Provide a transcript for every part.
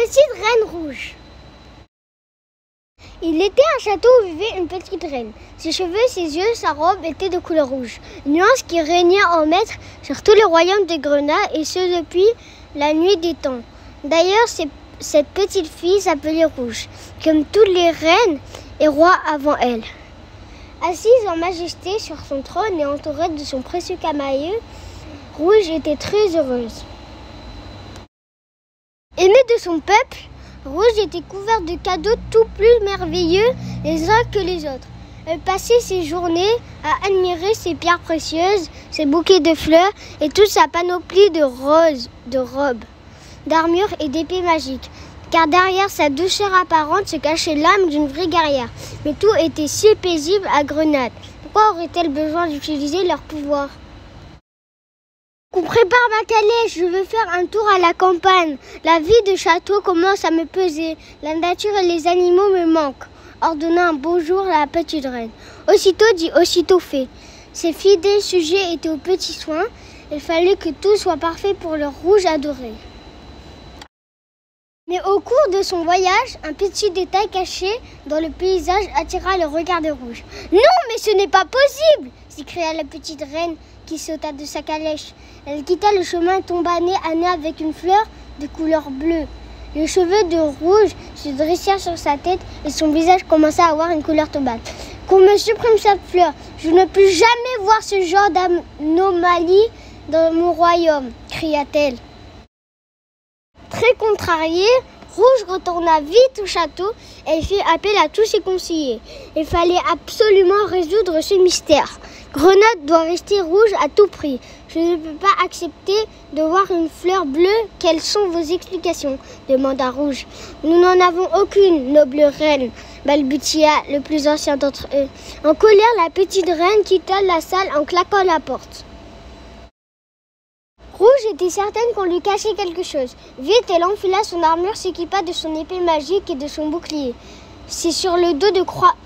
petite reine rouge. Il était un château où vivait une petite reine. Ses cheveux, ses yeux, sa robe étaient de couleur rouge. Une nuance qui régnait en maître sur tous les royaumes des Grenades et ce depuis la nuit des temps. D'ailleurs, cette petite fille s'appelait Rouge, comme toutes les reines et rois avant elle. Assise en majesté sur son trône et entourée de son précieux camailleux, Rouge était très heureuse. Aimée de son peuple, Rouge était couverte de cadeaux tout plus merveilleux les uns que les autres. Elle passait ses journées à admirer ses pierres précieuses, ses bouquets de fleurs et toute sa panoplie de roses, de robes, d'armures et d'épées magiques. Car derrière sa douceur apparente se cachait l'âme d'une vraie guerrière. Mais tout était si paisible à Grenade. Pourquoi aurait-elle besoin d'utiliser leur pouvoir ? On prépare ma calèche, je veux faire un tour à la campagne. La vie de château commence à me peser. La nature et les animaux me manquent. Ordonna un beau jour la petite reine. Aussitôt dit, aussitôt fait. Ses fidèles sujets étaient aux petits soins. Il fallait que tout soit parfait pour le Rouge adoré. Mais au cours de son voyage, un petit détail caché dans le paysage attira le regard de Rouge. « Non, mais ce n'est pas possible !» s'écria la petite reine qui sauta de sa calèche. Elle quitta le chemin et tomba nez à nez avec une fleur de couleur bleue. Les cheveux de Rouge se dressèrent sur sa tête et son visage commença à avoir une couleur tombale. « Qu'on me supprime cette fleur, je ne peux jamais voir ce genre d'anomalie dans mon royaume !» cria-t-elle. Très contrariée, Rouge retourna vite au château et fit appel à tous ses conseillers. Il fallait absolument résoudre ce mystère. Grenade doit rester rouge à tout prix. Je ne peux pas accepter de voir une fleur bleue. Quelles sont vos explications ? Demanda Rouge. Nous n'en avons aucune, noble reine, balbutia le plus ancien d'entre eux. En colère, la petite reine quitta la salle en claquant la porte. Rouge était certaine qu'on lui cachait quelque chose. Vite, elle enfila son armure, s'équipa de son épée magique et de son bouclier. C'est sur le dos de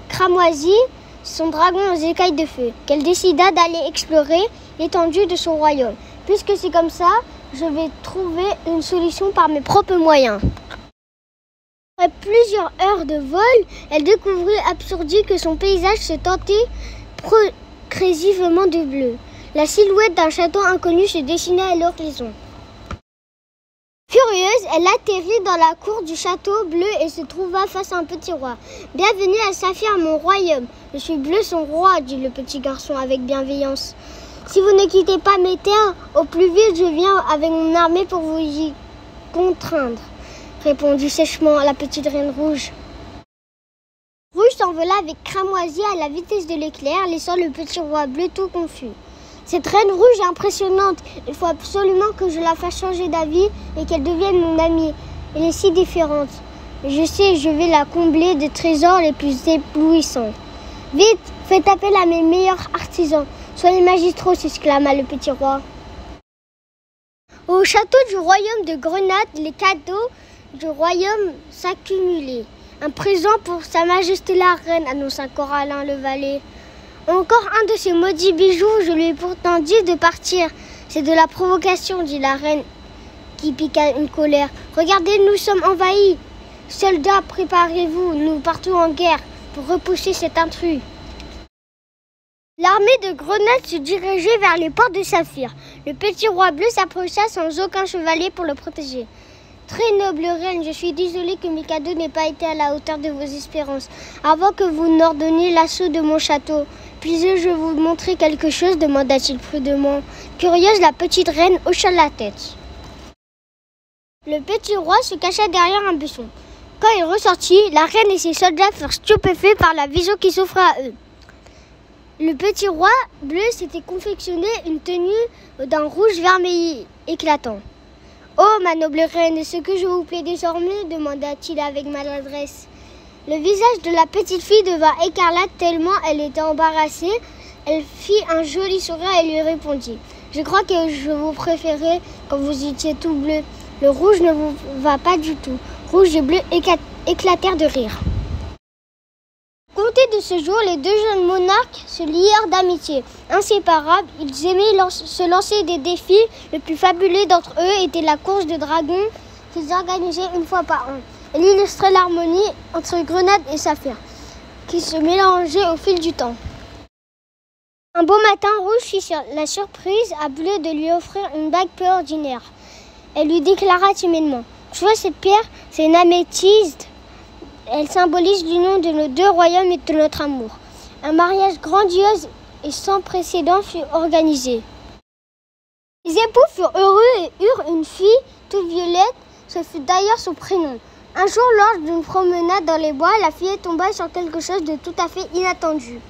Cramoisi, son dragon aux écailles de feu, qu'elle décida d'aller explorer l'étendue de son royaume. Puisque c'est comme ça, je vais trouver une solution par mes propres moyens. Après plusieurs heures de vol, elle découvrit absurdie que son paysage se teintait progressivement de bleu. La silhouette d'un château inconnu se dessinait à l'horizon. Furieuse, elle atterrit dans la cour du château bleu et se trouva face à un petit roi. « Bienvenue à Saphir, mon royaume. Je suis bleu, son roi, » dit le petit garçon avec bienveillance. « Si vous ne quittez pas mes terres, au plus vite je viens avec mon armée pour vous y contraindre, » répondit sèchement la petite reine Rouge. Rouge s'envola avec Cramoisi à la vitesse de l'éclair, laissant le petit roi bleu tout confus. Cette reine rouge est impressionnante. Il faut absolument que je la fasse changer d'avis et qu'elle devienne mon amie. Elle est si différente. Je sais, je vais la combler de trésors les plus éblouissants. Vite, faites appel à mes meilleurs artisans. Soyez magistraux, s'exclama le petit roi. Au château du royaume de Grenade, les cadeaux du royaume s'accumulaient. Un présent pour sa majesté la reine, annonça Corallin le valet. Encore un de ces maudits bijoux, je lui ai pourtant dit de partir. C'est de la provocation, dit la reine qui piqua une colère. Regardez, nous sommes envahis. Soldats, préparez-vous, nous partons en guerre pour repousser cet intrus. L'armée de Grenade se dirigeait vers les portes de Saphir. Le petit roi bleu s'approcha sans aucun chevalier pour le protéger. Très noble reine, je suis désolée que mes cadeaux n'aient pas été à la hauteur de vos espérances. Avant que vous n'ordonniez l'assaut de mon château, puis-je vous montrer quelque chose demanda-t-il prudemment. Curieuse, la petite reine hocha la tête. Le petit roi se cacha derrière un buisson. Quand il ressortit, la reine et ses soldats furent stupéfaits par la vision qui s'offrait à eux. Le petit roi bleu s'était confectionné une tenue d'un rouge vermeil éclatant. « Oh, ma noble reine, est-ce que je vous plais désormais ?» demanda-t-il avec maladresse. Le visage de la petite fille devint écarlate tellement elle était embarrassée. Elle fit un joli sourire et lui répondit « Je crois que je vous préférais quand vous étiez tout bleu. Le rouge ne vous va pas du tout. » Rouge et bleu éclatèrent de rire. Compté de ce jour, les deux jeunes monarques se lièrent d'amitié. Inséparables, ils aimaient se lancer des défis. Le plus fabuleux d'entre eux était la course de dragons qu'ils organisaient une fois par an. Elle illustrait l'harmonie entre Grenade et Saphir, qui se mélangeait au fil du temps. Un beau matin, Rouge fit la surprise à Bleu de lui offrir une bague peu ordinaire. Elle lui déclara timidement: « Tu vois cette pierre, c'est une améthyste. Elle symbolise l'union de nos deux royaumes et de notre amour. » Un mariage grandiose et sans précédent fut organisé. Les époux furent heureux et eurent une fille toute violette, ce fut d'ailleurs son prénom. Un jour, lors d'une promenade dans les bois, la fillette tomba sur quelque chose de tout à fait inattendu.